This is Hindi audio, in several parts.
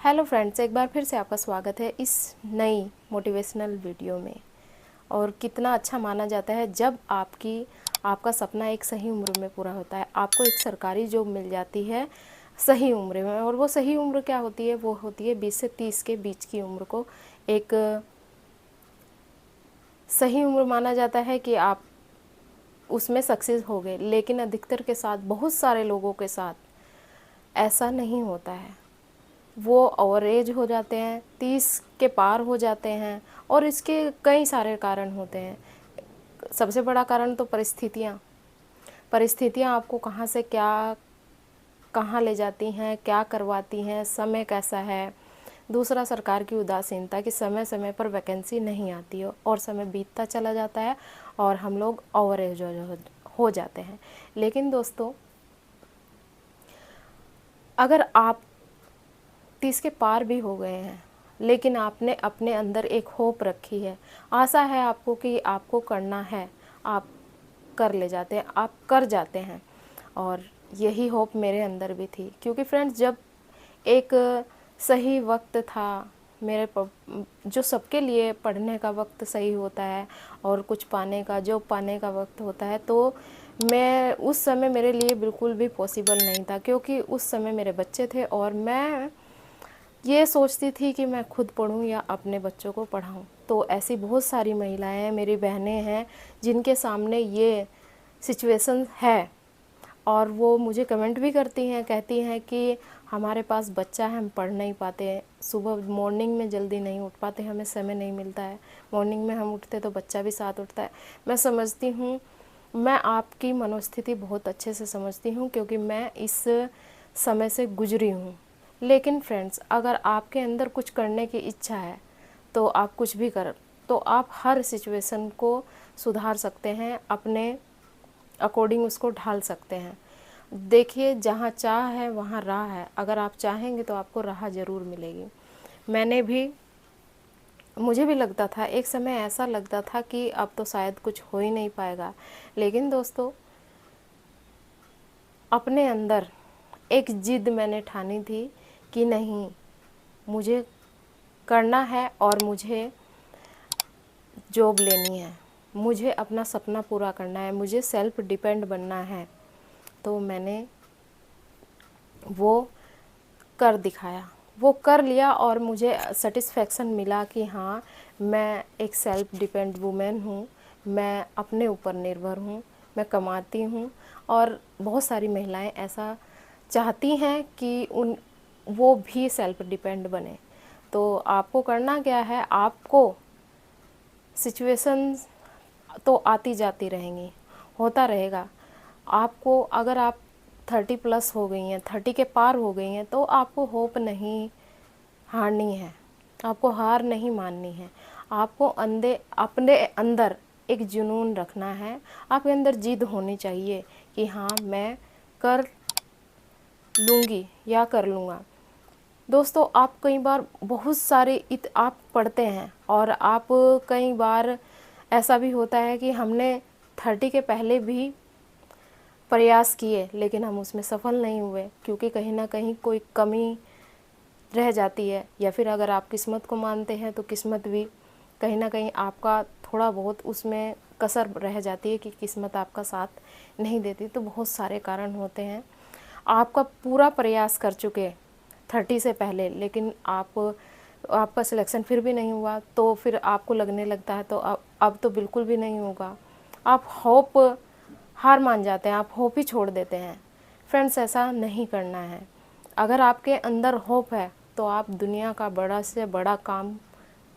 हेलो फ्रेंड्स, एक बार फिर से आपका स्वागत है इस नई मोटिवेशनल वीडियो में। और कितना अच्छा माना जाता है जब आपका सपना एक सही उम्र में पूरा होता है, आपको एक सरकारी जॉब मिल जाती है सही उम्र में। और वो सही उम्र क्या होती है? वो होती है 20 से 30 के बीच की उम्र को एक सही उम्र माना जाता है कि आप उसमें सक्सेस हो गए। लेकिन अधिकतर के साथ, बहुत सारे लोगों के साथ ऐसा नहीं होता है। वो ओवर एज हो जाते हैं, 30 के पार हो जाते हैं। और इसके कई सारे कारण होते हैं। सबसे बड़ा कारण तो परिस्थितियाँ आपको कहाँ से क्या कहाँ ले जाती हैं, क्या करवाती हैं, समय कैसा है। दूसरा, सरकार की उदासीनता कि समय समय पर वैकेंसी नहीं आती है और समय बीतता चला जाता है और हम लोग ओवर एज हो जाते हैं। लेकिन दोस्तों, अगर आप 30 के पार भी हो गए हैं, लेकिन आपने अपने अंदर एक होप रखी है, आशा है आपको कि आपको करना है, आप कर ले जाते हैं, आप कर जाते हैं। और यही होप मेरे अंदर भी थी, क्योंकि फ्रेंड्स, जब एक सही वक्त था जो सबके लिए पढ़ने का वक्त सही होता है और कुछ पाने का, जो पाने का वक्त होता है, तो मैं उस समय मेरे लिए बिल्कुल भी पॉसिबल नहीं था, क्योंकि उस समय मेरे बच्चे थे और मैं ये सोचती थी कि मैं खुद पढ़ूं या अपने बच्चों को पढ़ाऊं। तो ऐसी बहुत सारी महिलाएं हैं, मेरी बहनें हैं, जिनके सामने ये सिचुएशन है और वो मुझे कमेंट भी करती हैं, कहती हैं कि हमारे पास बच्चा है, हम पढ़ नहीं पाते, सुबह मॉर्निंग में जल्दी नहीं उठ पाते, हमें समय नहीं मिलता है, मॉर्निंग में हम उठते तो बच्चा भी साथ उठता है। मैं समझती हूँ, मैं आपकी मनोस्थिति बहुत अच्छे से समझती हूँ, क्योंकि मैं इस समय से गुजरी हूँ। लेकिन फ्रेंड्स, अगर आपके अंदर कुछ करने की इच्छा है तो आप कुछ भी तो आप हर सिचुएशन को सुधार सकते हैं, अपने अकॉर्डिंग उसको ढाल सकते हैं। देखिए, जहाँ चाह है वहाँ राह है। अगर आप चाहेंगे तो आपको राह ज़रूर मिलेगी। मुझे भी लगता था, एक समय ऐसा लगता था कि अब तो शायद कुछ हो ही नहीं पाएगा। लेकिन दोस्तों, अपने अंदर एक जिद मैंने ठानी थी कि नहीं, मुझे करना है और मुझे जॉब लेनी है, मुझे अपना सपना पूरा करना है, मुझे सेल्फ डिपेंड बनना है। तो मैंने वो कर दिखाया, वो कर लिया और मुझे सेटिस्फेक्शन मिला कि हाँ, मैं एक सेल्फ डिपेंड वुमेन हूँ, मैं अपने ऊपर निर्भर हूँ, मैं कमाती हूँ। और बहुत सारी महिलाएं ऐसा चाहती हैं कि वो भी सेल्फ डिपेंड बने। तो आपको करना क्या है? आपको सिचुएशंस तो आती जाती रहेंगी, होता रहेगा। आपको, अगर आप 30 प्लस हो गई हैं, 30 के पार हो गई हैं, तो आपको होप नहीं हारनी है, आपको हार नहीं माननी है। आपको अपने अंदर एक जुनून रखना है, आपके अंदर जिद होनी चाहिए कि हाँ, मैं कर लूँगी या कर लूँगा। दोस्तों, आप कई बार बहुत सारे आप पढ़ते हैं और आप कई बार ऐसा भी होता है कि हमने 30 के पहले भी प्रयास किए, लेकिन हम उसमें सफल नहीं हुए, क्योंकि कहीं ना कहीं कोई कमी रह जाती है। या फिर अगर आप किस्मत को मानते हैं तो किस्मत भी कहीं ना कहीं आपका थोड़ा बहुत उसमें कसर रह जाती है कि किस्मत आपका साथ नहीं देती। तो बहुत सारे कारण होते हैं। आपका पूरा प्रयास कर चुके 30 से पहले, लेकिन आपका सिलेक्शन फिर भी नहीं हुआ, तो फिर आपको लगने लगता है तो अब तो बिल्कुल भी नहीं होगा। आप हार मान जाते हैं, आप होप ही छोड़ देते हैं। फ्रेंड्स, ऐसा नहीं करना है। अगर आपके अंदर होप है तो आप दुनिया का बड़ा से बड़ा काम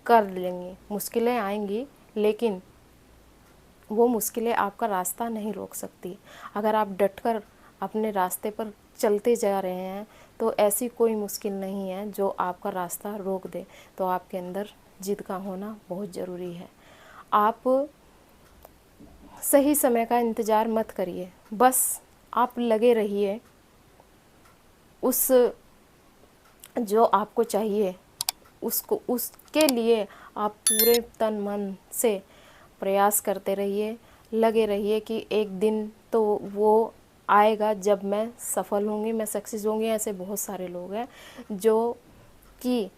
कर लेंगे। मुश्किलें आएंगी, लेकिन वो मुश्किलें आपका रास्ता नहीं रोक सकती। अगर आप डटकर अपने रास्ते पर चलते जा रहे हैं तो ऐसी कोई मुश्किल नहीं है जो आपका रास्ता रोक दे। तो आपके अंदर जिद का होना बहुत ज़रूरी है। आप सही समय का इंतज़ार मत करिए, बस आप लगे रहिए उस जो आपको चाहिए उसके लिए। आप पूरे तन मन से प्रयास करते रहिए, लगे रहिए कि एक दिन तो वो आएगा जब मैं सफल होंगी, मैं सक्सेस होंगी। ऐसे बहुत सारे लोग हैं जो कि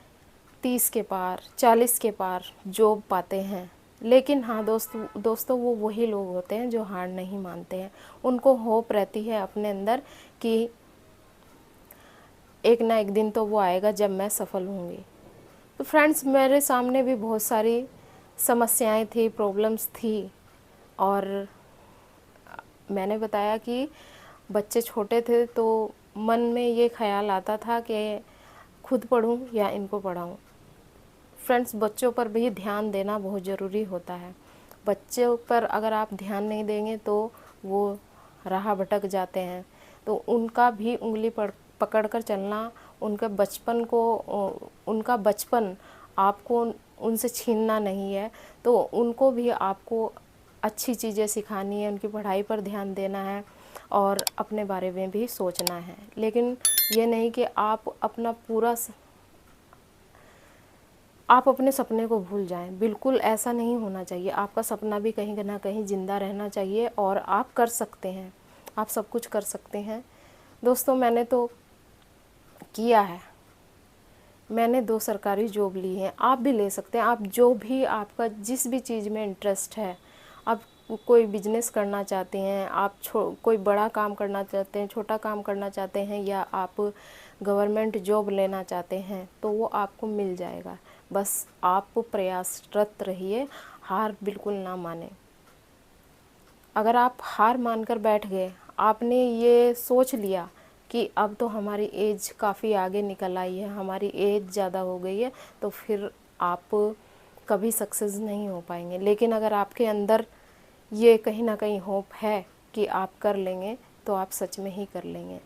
30 के पार 40 के पार जॉब पाते हैं। लेकिन हाँ दोस्तों वो वही लोग होते हैं जो हार नहीं मानते हैं। उनको होप रहती है अपने अंदर कि एक ना एक दिन तो वो आएगा जब मैं सफल होंगी। तो फ्रेंड्स, मेरे सामने भी बहुत सारी समस्याएं थी, प्रॉब्लम्स थी, और मैंने बताया कि बच्चे छोटे थे तो मन में ये ख्याल आता था कि खुद पढ़ूं या इनको पढ़ाऊं। फ्रेंड्स, बच्चों पर भी ध्यान देना बहुत ज़रूरी होता है। बच्चों पर अगर आप ध्यान नहीं देंगे तो वो राह भटक जाते हैं। तो उनका भी उंगली पकड़ कर चलना, उनका बचपन आपको उनसे छीनना नहीं है। तो उनको भी आपको अच्छी चीज़ें सिखानी है, उनकी पढ़ाई पर ध्यान देना है और अपने बारे में भी सोचना है। लेकिन ये नहीं कि आप अपने सपने को भूल जाएं। बिल्कुल ऐसा नहीं होना चाहिए। आपका सपना भी कहीं ना कहीं ज़िंदा रहना चाहिए और आप कर सकते हैं, आप सब कुछ कर सकते हैं। दोस्तों, मैंने तो किया है, मैंने 2 सरकारी जॉब ली हैं। आप भी ले सकते हैं। आप जो भी आपका जिस भी चीज़ में इंटरेस्ट है, आप कोई बिजनेस करना चाहते हैं, आप कोई बड़ा काम करना चाहते हैं, छोटा काम करना चाहते हैं, या आप गवर्नमेंट जॉब लेना चाहते हैं, तो वो आपको मिल जाएगा। बस आप प्रयासरत रहिए, हार बिल्कुल ना माने। अगर आप हार मानकर बैठ गए, आपने ये सोच लिया कि अब तो हमारी एज काफ़ी आगे निकल आई है, हमारी एज ज़्यादा हो गई है, तो फिर आप कभी सक्सेस नहीं हो पाएंगे। लेकिन अगर आपके अंदर ये कहीं ना कहीं होप है कि आप कर लेंगे, तो आप सच में ही कर लेंगे।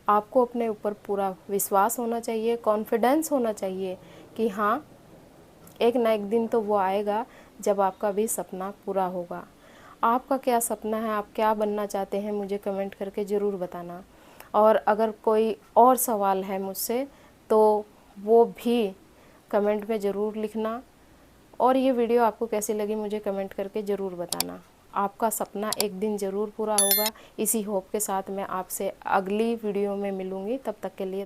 आपको अपने ऊपर पूरा विश्वास होना चाहिए, कॉन्फिडेंस होना चाहिए कि हाँ, एक ना एक दिन तो वो आएगा जब आपका भी सपना पूरा होगा। आपका क्या सपना है, आप क्या बनना चाहते हैं, मुझे कमेंट करके ज़रूर बताना। और अगर कोई और सवाल है मुझसे तो वो भी कमेंट में ज़रूर लिखना। और ये वीडियो आपको कैसी लगी मुझे कमेंट करके ज़रूर बताना। आपका सपना एक दिन ज़रूर पूरा होगा। इसी होप के साथ मैं आपसे अगली वीडियो में मिलूँगी। तब तक के लिए